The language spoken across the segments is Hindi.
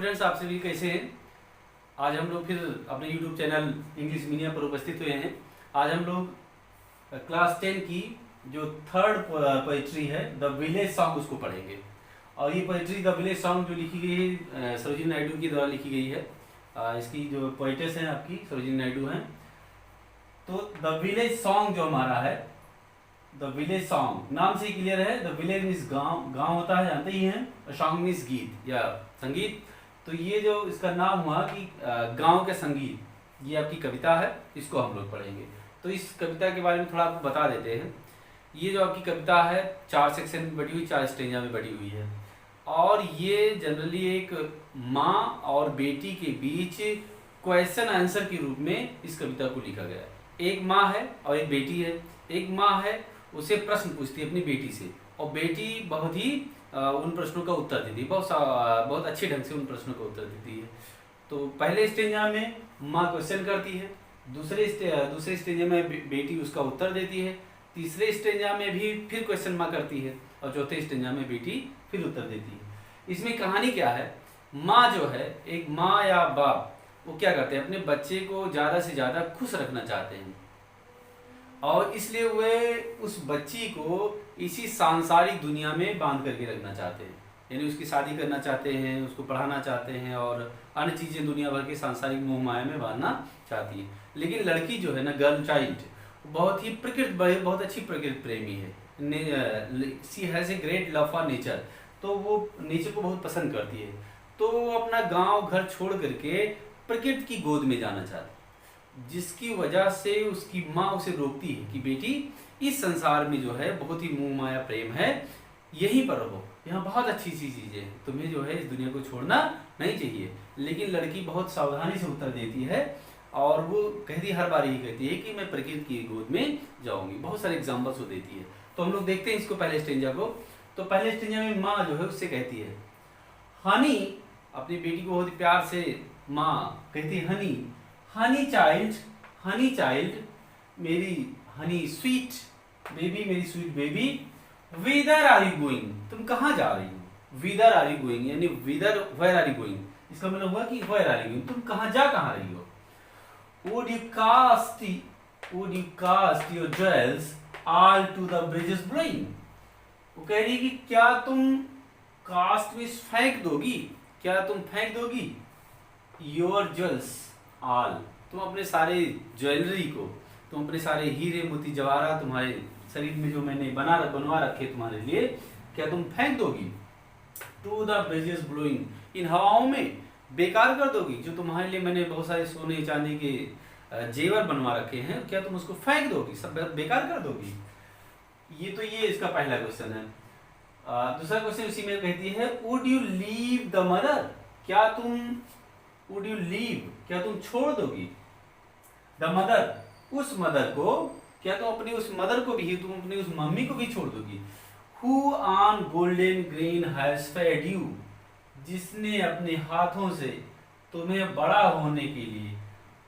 फ्रेंड्स, आप सभी कैसे हैं। आज हम लोग फिर अपने YouTube चैनल इंग्लिश मीडियम पर उपस्थित हुए हैं। आज हम लोग क्लास 10 की जो थर्ड पोइट्री है द विलेज सॉन्ग उसको पढ़ेंगे। और ये पोइट्री द विलेज सॉन्ग जो लिखी गई है सरोजिनी नायडू के द्वारा लिखी गई है। इसकी जो पोइटेस हैं आपकी सरोजिनी नायडू हैं। तो द विलेज सॉन्ग जो हमारा है, द विलेज सॉन्ग नाम से ही क्लियर है। द विलेज मीन्स गांव, गांव होता है जानते ही हैं। सॉन्ग मीन्स गीत या संगीत। तो ये जो इसका नाम हुआ कि गांव के संगीत, ये आपकी कविता है, इसको हम लोग पढ़ेंगे। तो इस कविता के बारे में थोड़ा आपको बता देते हैं। ये जो आपकी कविता है 4 सेक्शन में बटी हुई, 4 स्टेंजा में बटी हुई है। और ये जनरली एक माँ और बेटी के बीच क्वेश्चन आंसर के रूप में इस कविता को लिखा गया है। एक माँ है और एक बेटी है। एक माँ है, उसे प्रश्न पूछती है अपनी बेटी से, और बेटी बहुत ही उन प्रश्नों का उत्तर देती है, बहुत अच्छे ढंग से उन प्रश्नों का उत्तर देती है। तो पहले स्टेंजा में माँ क्वेश्चन करती है, दूसरे स्टेंजा में बेटी उसका उत्तर देती है, तीसरे स्टेंजा में भी फिर क्वेश्चन माँ करती है, और चौथे स्टेंजा में बेटी फिर उत्तर देती है। इसमें कहानी क्या है, माँ जो है, एक माँ या बाप, वो क्या करते हैं, अपने बच्चे को ज़्यादा से ज़्यादा खुश रखना चाहते हैं, और इसलिए वे उस बच्ची को इसी सांसारिक दुनिया में बांध करके रखना चाहते हैं। यानी उसकी शादी करना चाहते हैं, उसको पढ़ाना चाहते हैं, और अन्य चीज़ें दुनिया भर के सांसारिक मोह माया में बांधना चाहती है। लेकिन लड़की जो है ना, गर्ल चाइल्ड, बहुत ही बहुत अच्छी प्रकृति प्रेमी है। She has a great love for nature. तो वो नेचर को बहुत पसंद करती है। तो वो अपना गांव घर छोड़ करके प्रकृति की गोद में जाना चाहती है, जिसकी वजह से उसकी माँ उसे रोकती है कि बेटी, इस संसार में जो है बहुत ही मोह माया प्रेम है, यहीं पर रहो, यहाँ बहुत अच्छी सी चीज़ें हैं, तुम्हें जो है इस दुनिया को छोड़ना नहीं चाहिए। लेकिन लड़की बहुत सावधानी से उत्तर देती है, और वो कहती हर बार यही कहती है कि मैं प्रकृति की गोद में जाऊंगी। बहुत सारे एग्जाम्पल्स वो देती है। तो हम लोग देखते हैं इसको, पहले स्टेंजा को। तो पहले स्टेंजा में माँ जो है उससे कहती है हनी, अपनी बेटी को बहुत प्यार से माँ कहती है हनी, हनी चाइल्ड, मेरी हनी स्वीट बेबी, मेरी sweet baby, whither are you going, तुम कहाँ जा रही हो। विदर आर यू गोइंग यानी विदर वेयर आर यू गोइंग, इसका मतलब हुआ कि वेयर आर यू गोइंग, तुम कहाँ रही हो। Would you cast your jewels all to the bridges blowing? वो कह रही कि क्या तुम कास्ट में फेंक दोगी, क्या तुम फेंक दोगी योर ज्वेल्स ऑल, तुम अपने सारे ज्वेलरी को, तुम अपने सारे हीरे मोती जवाहरात तुम्हारे शरीर में जो मैंने बनवा रखे तुम्हारे लिए, क्या तुम फेंक दोगी। टू द ब्रिजेस ब्लोइंग, इन हवाओं में बेकार कर दोगी, जो तुम्हारे लिए मैंने बहुत सारे सोने चांदी के जेवर बनवा रखे हैं, क्या तुम उसको फेंक दोगी, सब बेकार कर दोगी। ये इसका पहला क्वेश्चन है। दूसरा क्वेश्चन उसी में कहती है would you leave the mother, क्या तुम छोड़ दोगी द मदर, उस मदर को, क्या तुम अपनी उस मदर को भी, तुम अपनी उस मम्मी को भी छोड़ दोगी। Who on golden green has fed you, जिसने अपने हाथों से तुम्हें बड़ा होने के लिए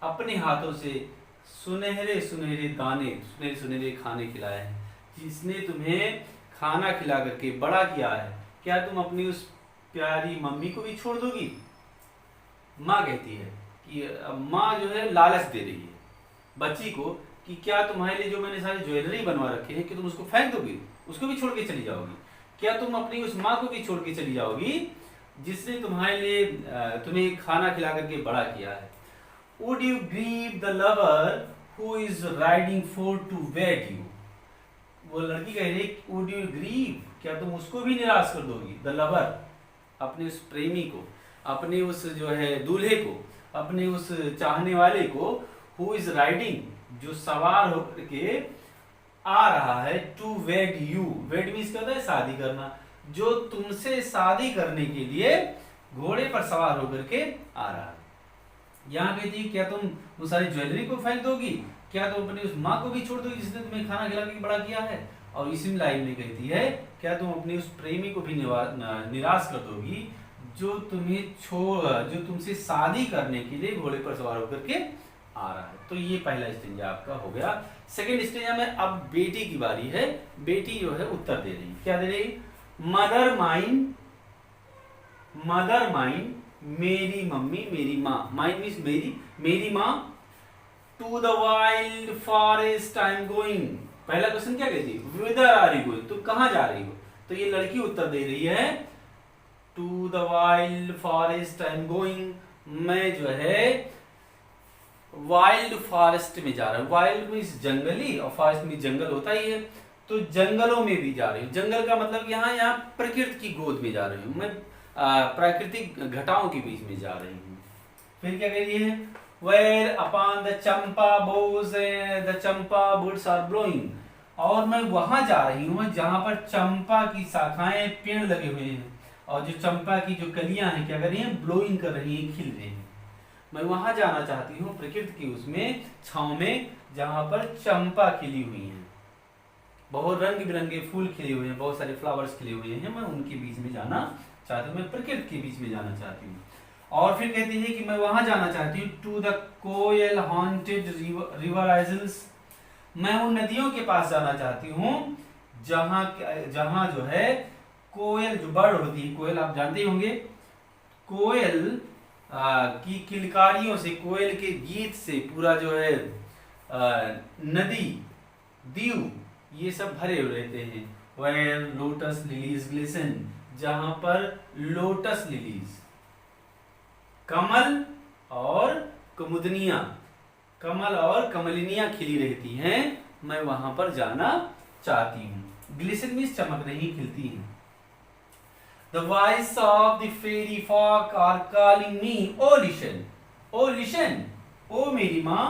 अपने हाथों से सुनहरे सुनहरे दाने, सुनहरे सुनहरे खाने खिलाए हैं, जिसने तुम्हें खाना खिला करके बड़ा किया है, क्या तुम अपनी उस प्यारी मम्मी को भी छोड़ दोगी। माँ कहती है कि माँ जो है लालच दे रही है बच्ची को कि क्या तुम्हारे लिए जो मैंने सारे ज्वेलरी बनवा रखे हैं, कि तुम उसको फेंक दोगी, उसको भी छोड़ के चली जाओगी। क्या तुम अपनी उस माँ को भी छोड़ के चली जाओगी जिसने तुम्हारे लिए तुम्हें खाना खिला करके बड़ा किया है। Would you grieve the lover who is riding forth to wed you? वो लड़की कह रही है Would you grieve, क्या तुम उसको भी निराश कर दोगी, द लवर, अपने उस प्रेमी को, अपने उस जो है दूल्हे को, अपने उस चाहने वाले को, who is riding, जो सवार होकर के आ रहा है, to wed you, wed means क्या होता है, शादी करना, जो तुमसे शादी करने के लिए घोड़े पर सवार होकर के आ रहा है। यहाँ कहती है क्या तुम वो सारी ज्वेलरी को फेंक दोगी, क्या तुम अपनी उस माँ को भी छोड़ दोगी जिसने तुम्हें खाना खिला के बड़ा किया है। और इसी लाइन में कहती है क्या तुम अपनी उस प्रेमी को भी निराश कर दोगी जो तुमसे शादी करने के लिए घोड़े पर सवार होकर के आ रहा है। तो ये पहला स्टेंजा आपका हो गया। सेकेंड स्टेंजा में अब बेटी की बारी है। बेटी जो है उत्तर दे रही, क्या दे रही, मदर माइन मेरी मम्मी, मेरी माँ, माई मीन्स मेरी माँ। To the wild forest I am going. पहला क्वेश्चन क्या कहती है, विदर आर यू गोइंग, तुम कहाँ जा रही हो। तो ये लड़की उत्तर दे रही है to the wild forest I am going, मैं जो है वाइल्ड फॉरेस्ट में जा रहा हूँ। वाइल्ड मीन्स जंगली और फॉरेस्ट में जंगल होता ही है, तो जंगलों में भी जा रही हूँ। जंगल का मतलब यहाँ प्रकृति की गोद में जा रही हूँ मैं, प्राकृतिक घटाओं के बीच में जा रही हूँ। फिर क्या कह रही है, where upon the champa boughs the champa buds are blowing, और मैं वहां जा रही हूँ जहां पर चंपा की शाखाएं पेड़ लगे हुए हैं और जो चंपा की जो कलियां हैं क्या कर रही हैं, ब्लोइंग कर रही हैं, खिल रही हैं। मैं वहां जाना चाहती हूँ प्रकृति की उसमें छांव में जहां पर चंपा खिली हुई है, बहुत रंग बिरंगे फूल खिले हुए हैं, बहुत सारे फ्लावर्स खिले हुए हैं, मैं उनके बीच में जाना चाहती हूँ, मैं प्रकृति के बीच में जाना चाहती हूँ। और फिर कहती है कि मैं वहां जाना चाहती हूँ to the koel haunted river isles, मैं उन नदियों के पास जाना चाहती हूँ जहां जो है कोयल, जो बर्ड होती है कोयल, आप जानते होंगे, कोयल की किलकारियों से, कोयल के गीत से पूरा जो है नदी, दीव, ये सब भरे हुए रहते हैं। वेयर लोटस लिलीज ग्लिसन, जहां पर लोटस लिलीज, कमल और कुमुदनियां, कमल और कमलिनियां खिली रहती हैं, मैं वहां पर जाना चाहती हूँ। ग्लिसन मीन्स चमक रही, खिलती हैं। The voice of the fairy folk are calling me. Oh listen, oh listen, oh मेरी माँ,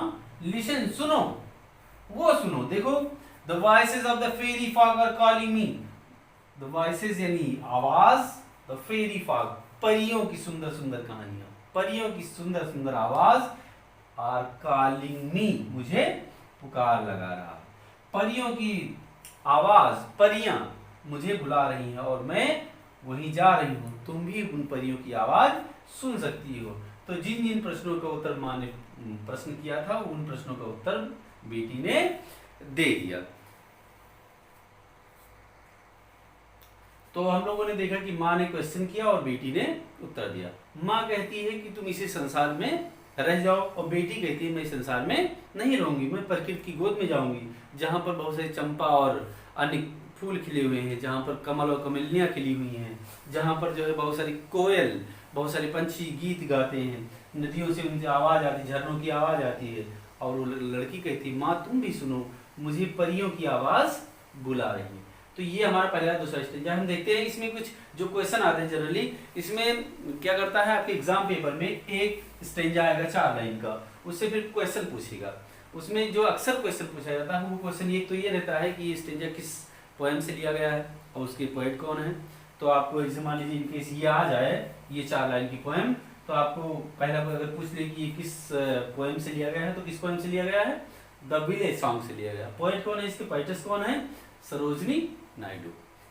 listen सुनो, वो सुनो, देखो। The voices of the fairy folk are calling me. The voices यानी आवाज, the fairy folk परियों की सुंदर सुंदर कहानियां, परियों की सुंदर सुंदर आवाज, are calling me मुझे पुकार लगा रहा। परियों की आवाज, परियां मुझे बुला रही हैं और मैं वहीं जा रही हूं, तुम भी उन परियों की आवाज सुन सकती हो। तो जिन जिन प्रश्नों का उत्तर माँ ने प्रश्न किया था उन प्रश्नों का उत्तर बेटी ने दे दिया। तो हम लोगों ने देखा कि माँ ने क्वेश्चन किया और बेटी ने उत्तर दिया। माँ कहती है कि तुम इसी संसार में रह जाओ, और बेटी कहती है मैं इस संसार में नहीं रहूंगी, मैं प्रकृति की गोद में जाऊंगी जहां पर बहुत सारी चंपा और अन्य फूल खिले हुए हैं, जहाँ पर कमल और कमलियाँ खिली हुई हैं, जहाँ पर जो है बहुत सारी कोयल, बहुत सारे पंछी गीत गाते हैं, नदियों से उनकी आवाज़ आती है, झरनों की आवाज़ आती है। और वो लड़की कहती, माँ तुम भी सुनो, मुझे परियों की आवाज़ बुला रही है। तो ये हमारा पहला दूसरा स्टेंजा। हम देखते हैं इसमें कुछ जो क्वेश्चन आते हैं जनरली, इसमें क्या करता है आपके एग्जाम पेपर में एक स्टेंजा आएगा 4 लाइन का, उससे फिर क्वेश्चन पूछेगा। उसमें जो अक्सर क्वेश्चन पूछा जाता है वो क्वेश्चन एक तो ये रहता है कि ये स्टेंजा किस पोएम से लिया गया है और उसके पोएट कौन है। तो आपको जैसे मान लीजिए इनकेस ये आ जाए, ये 4 लाइन की पोएम, तो आपको पहला अगर पूछ ले कि ये किस पोएम से लिया गया है, तो किस पोएम से लिया गया है, द विलेज सॉन्ग से लिया गया। पोएट कौन है, इसके पोएटेस कौन है, सरोजनी नायडू।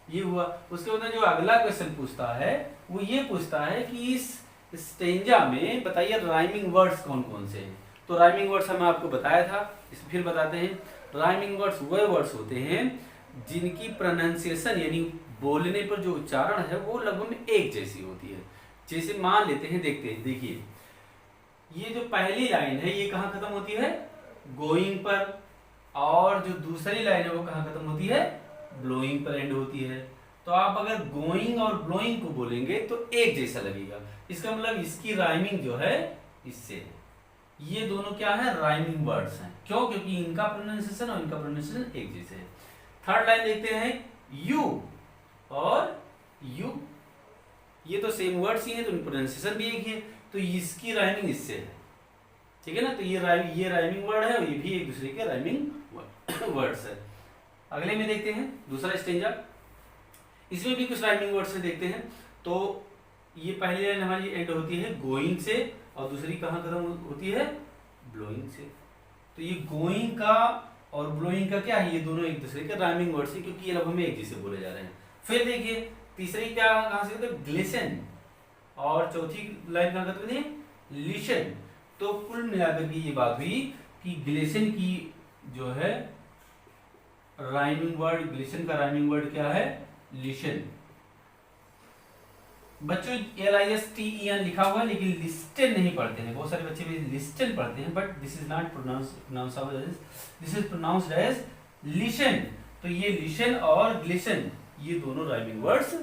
ये हुआ। उसके बाद जो अगला क्वेश्चन पूछता है वो ये पूछता है कि इस स्टेंजा में बताइए राइमिंग वर्ड्स कौन कौन से हैं। तो राइमिंग वर्ड्स हमें आपको बताया था, इस फिर बताते हैं। राइमिंग वर्ड्स वह वर्ड्स होते हैं जिनकी प्रोनाउंसिएशन यानी बोलने पर जो उच्चारण है वो लगभग एक जैसी होती है। जैसे मान लेते हैं, देखते हैं, देखिए ये जो पहली लाइन है ये कहाँ खत्म होती है, गोइंग पर, और जो दूसरी लाइन है वो कहाँ खत्म होती है, ब्लोइंग पर एंड होती है। तो आप अगर गोइंग और ब्लोइंग को बोलेंगे तो एक जैसा लगेगा, इसका मतलब इसकी राइमिंग जो है इससे है। ये दोनों क्या है, राइमिंग वर्ड्स हैं। क्यों, क्योंकि इनका प्रोनाउंसिएशन और इनका प्रोनाउंसिएशन एक जैसे है। थर्ड लाइन देखते हैं, यू और यू, ये तो सेम वर्ड्स ही हैं तो प्रोनाउंसिएशन भी एक ही है, तो इसकी राइमिंग इससे है, ठीक है ना। तो ये राइमिंग वर्ड है और ये भी एक दूसरे के राइमिंग वर्ड्स है। अगले में देखते हैं दूसरा स्टेंजा, इसमें भी कुछ राइमिंग वर्ड्स से देखते हैं। तो ये पहली लाइन हमारी एंड होती है गोइंग से और दूसरी कहाँ खत्म होती है, ब्लोइंग से। तो ये गोइंग का और ब्लोइंग का क्या है, ये दोनों एक दूसरे के राइमिंग वर्ड्स हैं क्योंकि ये लगभग में एक जैसे बोले जा रहे हैं। फिर देखिए तीसरी क्या कहाँ से होती है, ग्लिसन, और चौथी लाइन कहाँ खत्म होती है, लिशन। तो कुल मिलाकर के ये बात हुई कि ग्लिसन की जो है राइमिंग वर्ड, ग्लिसन का राइमिंग वर्ड क्या है, लिशन। बच्चों LISTEN लिखा हुआ है लेकिन लिस्टन नहीं पढ़ते हैं, बहुत सारे बच्चे भी लिस्टन पढ़ते हैं, but this is not pronounce, this is pronounced as listen. तो ये लिशन और ग्लिशन ये दोनों राइमिंग वर्ड्स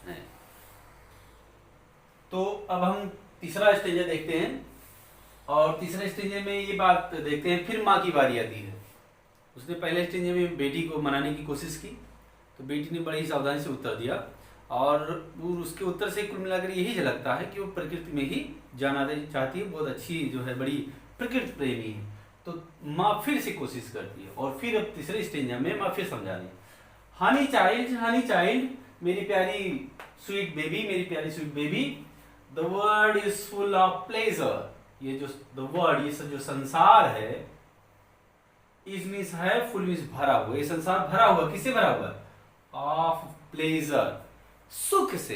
हैं। तो अब हम तीसरा स्टेंजा देखते हैं, और तीसरे स्टेंजे में ये बात देखते हैं, फिर माँ की बारी आती है। उसने पहले स्टेंजे में बेटी को मनाने की कोशिश की, तो बेटी ने बड़ी सावधानी से उत्तर दिया, और उसके उत्तर से कुल मिलाकर यही झलकता है कि वो प्रकृति में ही जाना चाहती है, बहुत अच्छी जो है, बड़ी प्रकृति प्रेमी है। तो माँ फिर से कोशिश करती है, और फिर अब तीसरे स्टेंजा में माँ फिर समझा रही है, हनी चाइल्ड, मेरी प्यारी स्वीट बेबी, मेरी प्यारी sweet baby, the world is full of pleasure. ये जो द वर्ल्ड, ये जो संसार है, इज मीन्स है, फुल मीन्स भरा हुआ, ये संसार भरा हुआ, किससे भरा हुआ? ऑफ प्लेजर, सुख से,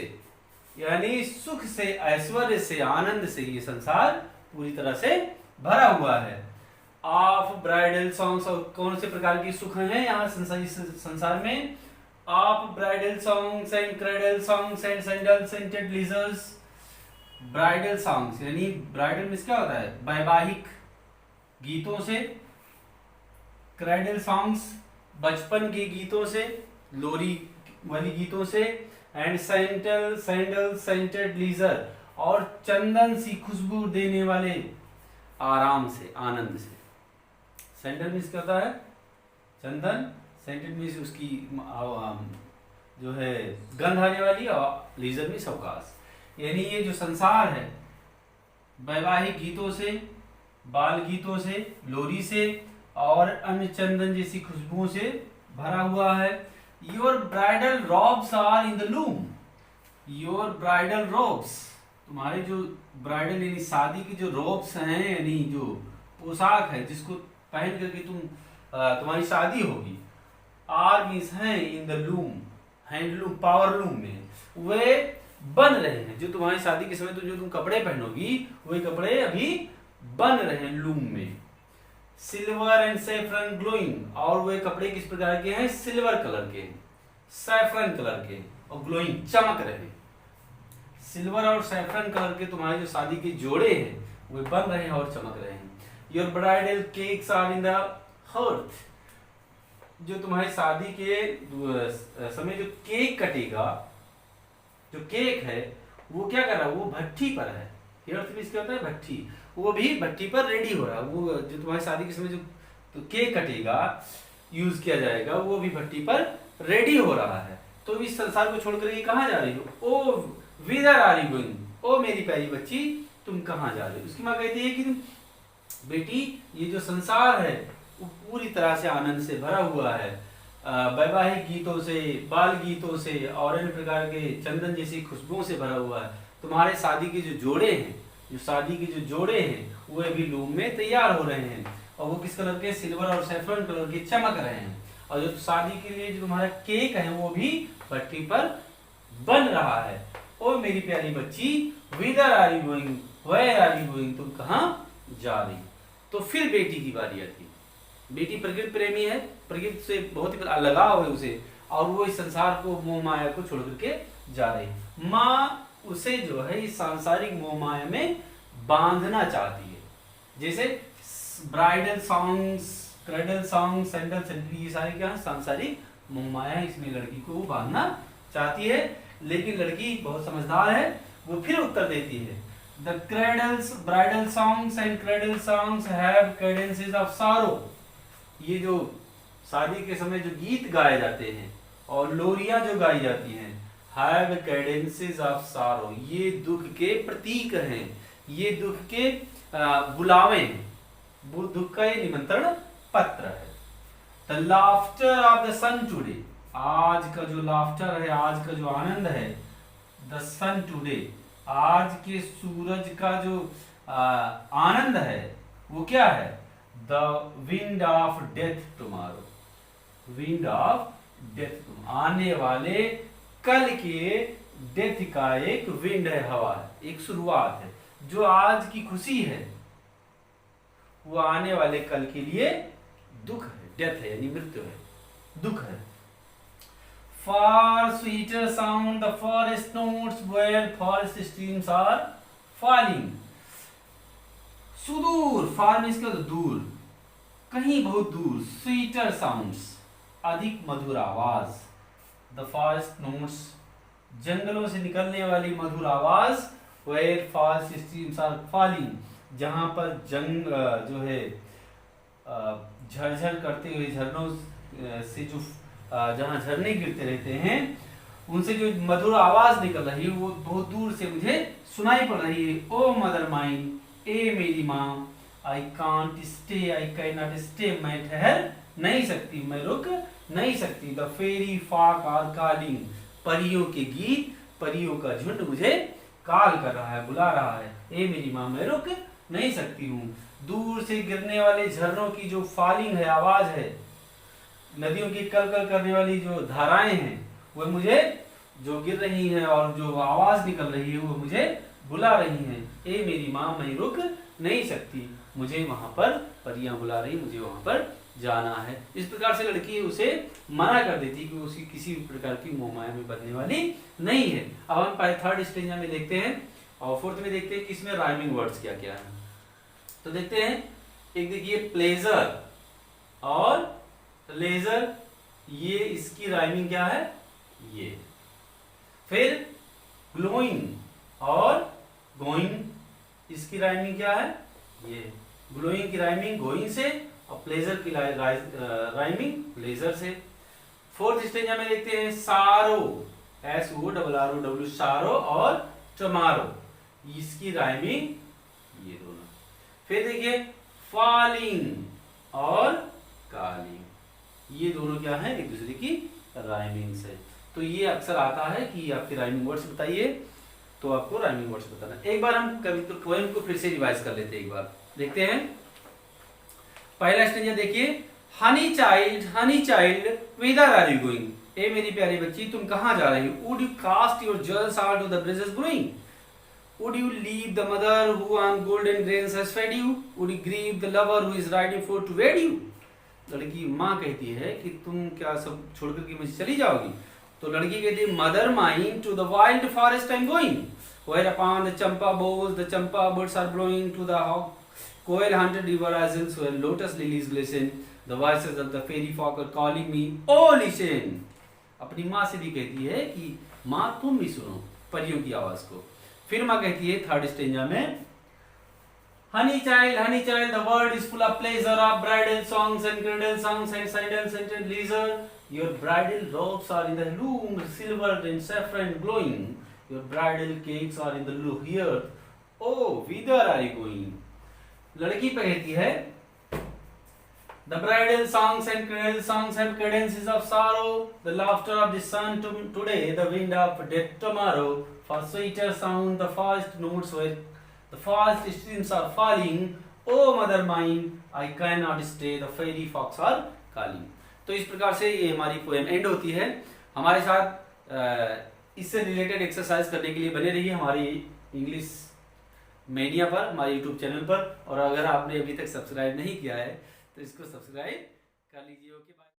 यानी सुख से, ऐश्वर्य से, आनंद से ये संसार पूरी तरह से भरा हुआ है। ऑफ ब्राइडल सॉन्ग्स, और कौन से प्रकार की सुख हैं यहाँ संसार में? Of bridal songs and cradle songs and sandal scented lizards. Bridal songs यानी ब्राइडल मीन्स क्या होता है? वैवाहिक गीतों से, क्रेडल सॉन्ग्स बचपन के गीतों से, लोरी वाली गीतों से, एंड सैंडल सेंटेड लीजर, और चंदन सी खुशबू देने वाले आराम से, आनंद से। सैंडल मीन्स क्या होता है? चंदन, सेंटेड मीन्स उसकी जो है गंध आने वाली, और लीजर मीन्स अवकाश। यानी ये जो संसार है वैवाहिक गीतों से, बाल गीतों से, लोरी से, और अन्य चंदन जैसी खुशबुओं से भरा हुआ है। Your bridal robes are in the loom, your bridal robes, तुम्हारे जो ब्राइडल यानी शादी की जो रोब्स हैं, यानी जो पोशाक है जिसको पहन करके तुम्हारी शादी होगी, आर मीन्स हैं इन the loom, handloom, power loom में, वे बन रहे हैं। जो तुम्हारी शादी के समय जो तुम कपड़े पहनोगी, वही कपड़े अभी बन रहे हैं लूम में। सिल्वर एंड सैफरन ग्लोइंग, और वे कपड़े किस प्रकार के हैं? सिल्वर कलर के, सैफरन कलर के, और ग्लोइंग, चमक रहे हैं। सिल्वर और सैफरन कलर के तुम्हारे जो शादी के जोड़े हैं वे बन रहे हैं और चमक रहे हैं। Your bridal cakes are in the hearth, जो तुम्हारी शादी के समय जो केक कटेगा, जो केक है वो क्या कर रहा है? वो भट्टी पर है। हर्थ मीन्स क्या होता है? भट्टी, वो भी भट्टी पर रेडी हो रहा है। वो जो तुम्हारी शादी के समय जो तो केक कटेगा, यूज किया जाएगा, वो भी भट्टी पर रेडी हो रहा है। तो इस संसार को छोड़कर ये कहाँ जा रही हो? ओ विदर आर यू गोइंग, ओ मेरी प्यारी बच्ची तुम कहाँ जा रही हो? उसकी माँ कहती है कि बेटी ये जो संसार है वो पूरी तरह से आनंद से भरा हुआ है, वैवाहिक गीतों से, बाल गीतों से, और अन्य प्रकार के चंदन जैसी खुशबुओं से भरा हुआ है। तुम्हारे शादी के जो जोड़े हैं, वो अभी लूम में तैयार हो रहे हैं, और वो किस कलर के? सिल्वर और सैफरन कलर के चमक रहे हैं। और जो शादी के लिए जो तुम्हारा केक है वो भी भट्टी पर बन रहा है। ओ मेरी प्यारी बच्ची, whither are you going, where are you going, तुम कहाँ जा रही? तो फिर बेटी की बारी आती। बेटी प्रकृति प्रेमी है, प्रकृति से बहुत ही लगाव है उसे, और वो इस संसार को, मोह माया को छोड़ करके जा रही। माँ उसे जो है इस सांसारिक मोह माया में बांधना चाहती है। जैसे bridal songs, cradle song, sandal sandal, ये सारे क्या है? सांसारिक मोह माया है, इसमें लड़की को वो बांधना चाहती है। लेकिन लड़की बहुत समझदार है, वो फिर उत्तर देती है, the cradles, bridal songs and cradle songs have cadences of sorrow. ये जो शादी के समय जो गीत गाए जाते हैं और लोरियां जो गाई जाती हैं, हैव कैडेंसेस ऑफ सॉरो, ये दुख के प्रतीक हैं, ये दुख के बुलावे हैं, वो दुख का ये निमंत्रण पत्र है। The laughter of the sun today, आज का जो लाफ्टर है, आज का जो आनंद है, द सन टुडे, आज के सूरज का जो आनंद है, वो क्या है? The wind of death tomorrow, wind of death, आने वाले कल के डेथ का एक विंड है, हवा है, एक शुरुआत है। जो आज की खुशी है वो आने वाले कल के लिए दुख है, डेथ है यानी मृत्यु है, दुख है। far sweeter sound the forest notes where forest streams are falling. सुदूर, far means क्या, दूर, कहीं बहुत दूर, sweeter sounds, अधिक मधुर आवाज, the forest notes, जंगलों से निकलने वाली मधुर आवाज, where forest streams are falling, जहां पर जंग जो है झरझर करते हुए झरनों से जो जहां झरने गिरते रहते हैं उनसे जो मधुर आवाज निकल रही है वो बहुत दूर से मुझे सुनाई पड़ रही है। ओ मदर माइन, ए मेरी माँ, I can't stay, I cannot stay स्टे, मैं ठहर नहीं सकती, मैं रुक नहीं सकती। The fairy folk are calling, परियों के गीत, परियों का झुंड मुझे कॉल कर रहा है, बुला रहा है। ए मेरी माँ, मैं रुक नहीं सकती हूँ। दूर से गिरने वाले झरनों की जो फॉलिंग है, आवाज है, नदियों की कल कल करने वाली जो धाराएं हैं वो मुझे जो गिर रही हैं और जो आवाज निकल रही है वो मुझे बुला रही हैं। ए मेरी माँ, मैं रुक नहीं सकती, मुझे वहां पर परियां बुला रही, मुझे वहां पर जाना है। इस प्रकार से लड़की उसे मना कर देती कि उसकी किसी प्रकार की मोहमाया में बदलने वाली नहीं है। अब हम थर्ड स्टेंजा में देखते हैं और फोर्थ में देखते हैं कि इसमें राइमिंग वर्ड्स क्या क्या है। तो देखते हैं, एक देखिए प्लेजर और लेजर, ये इसकी राइमिंग क्या है, ये। फिर ग्लोइंग और गोइंग, इसकी राइमिंग क्या है, ये। ग्लोइंग की राइमिंग गोइंग से और प्लेजर की राइमिंग प्लेजर से। फोर्थ स्टेंजा में देखते हैं सारो, SORROW, सारो और टमारो, इसकी राइमिंग ये दोनों। फिर देखिए फॉलिंग और कॉलिंग, ये दोनों क्या है, एक दूसरे की राइमिंग से। तो ये अक्सर आता है कि आपके राइमिंग वर्ड्स बताइए, तो आपको राइमिंग वर्ड्स बताना। एक बार हम कविता पोएम को फिर से रिवाइज कर लेते हैं, एक बार देखते हैं। पहला स्टेंजा देखिए, honey child whither are you going, ए मेरी प्यारी बच्ची तुम कहाँ जा रही हो। Would you cast your jars out to the bridges growing, would you leave the mother who on golden grains has fed you, would you grieve the lover who is riding forth to wed you। लड़की माँ कहती है कि तुम क्या सब छोड़कर के मुझे चली जाओगी। तो लड़की कहती है, mother mine to the wild forest I am going, where upon the champa boughs the champa birds are blowing, to the coil haunted river isles where lotus lilies glisten, the voices of the fairy folk are calling me, oh listen। अपनी माँ से भी कहती है कि माँ तुम भी सुनो परियों की आवाज को। फिर माँ कहती है थर्ड स्टेंजा में, honey child, the world is full of pleasure, of bridal songs and cradle songs and sandal scented leisure, your bridal robes are in the loom, silvered and saffron glowing, your bridal cakes are in the earth, oh whither are you going। लड़की पे कहती है, the bridal songs and cradle songs have cadences of sorrow, the laughter of the sun today, the wind of death tomorrow, for sweeter sound the forest notes where the forest streams are falling, oh mother mine, I cannot stay, the fairy fox are calling। तो इस प्रकार से ये हमारी पोएम एंड होती है। हमारे साथ इससे रिलेटेड एक्सरसाइज करने के लिए बने रहिए हमारी इंग्लिश मीडिया पर, हमारे यूट्यूब चैनल पर। और अगर आपने अभी तक सब्सक्राइब नहीं किया है तो इसको सब्सक्राइब कर लीजिए। ओके।